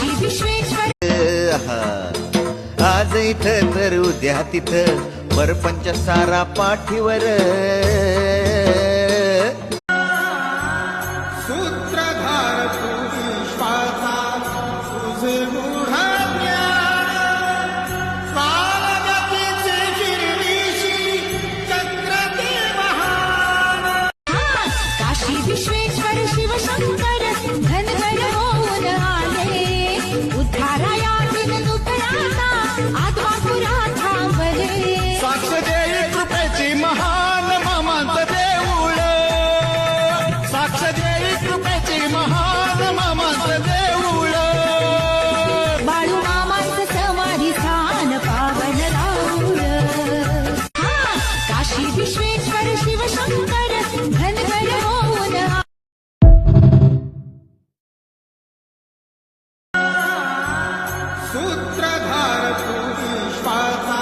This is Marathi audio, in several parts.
काशी विश्वेश्वर आज इथं तर उद्या तिथं परपंच सारा पाठीवर सूत्रधार तू विश्वाचा तुझे मूढ ज्ञान स्वालगतीचे गिरविशी चक्र ते महान काशी विश्वेश्वर शिवशंकर धनगर होऊन आले उद्धाराया दिन नुकराचा आत्मा पुरा थांबले साक्ष देई कृपेची महान मामांचं देऊळ साक्ष देई कृपेची महान मामांचं देऊळ बाळू मामांचं समाधी स्थान पावन राऊळ काशी विश्वेश्वर शिवशंकर धनगर होऊन आले सूत्रधार तू विश्वाचा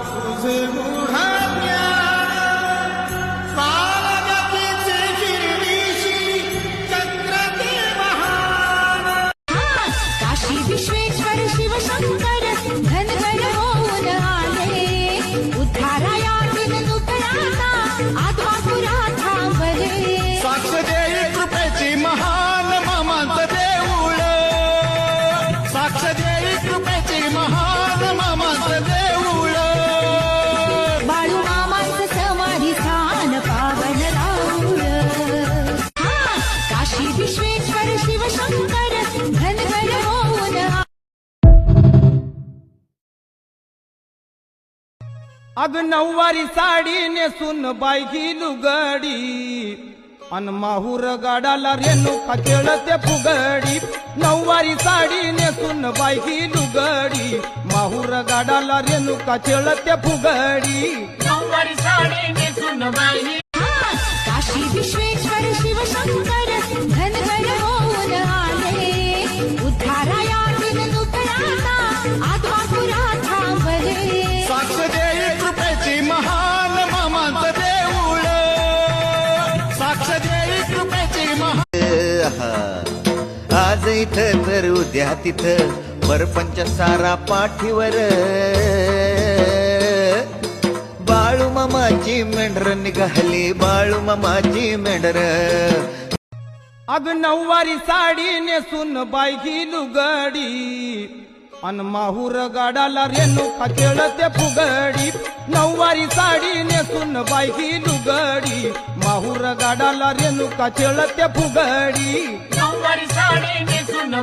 तुझे मूढ ज्ञान स्वालगतीचे गिरविशी चक्र ते महान काशी विश्वेश्वर शिवशंकर धनगर होऊन आले उद्धाराया दिन नुकराचा आत्मा पुरा थांबले साक्ष देई कृपेची महान मामांचं देऊळ साक्ष देई कृपेची महान मामांचं देऊळ बाळू मामांचं समाधी स्थान पावन राऊळ काशी विश्वेश्वर शिवशंकर धनगर होऊन अग नऊवारी साडी नेसून बायकी लुगडी अन माहूर गाडाला रेणुका खेळते फुगडी नऊवारी साडी नेसून बायकी लुगडी माहूर गाडाला रेणुका खेळते फुगडी नऊवारी साडी नेसून बाई काशी विश्वेश्वर शिवशंकर धनगर होऊन आले उद्धाराया दिन नुकराचा आत्मा पुरा थांबले साक्ष देई कृपेची महान मामांचं देऊळ साक्ष देई कृपेची महान आज इथं तर उद्या तिथं परपंच सारा पाठीवर बाळू मामाची मेंढर निघाली बाळू मामाची मेंढर अग नऊवारी साडी नेसून बायकी लुगडी अन माहूर गाडाला रेणुका खेळते फुगडी नऊवारी साडी नेसून बायकी लुगडी माहूर गाडाला रेणुका खेळते फुगडी नऊवारी साडी नेसून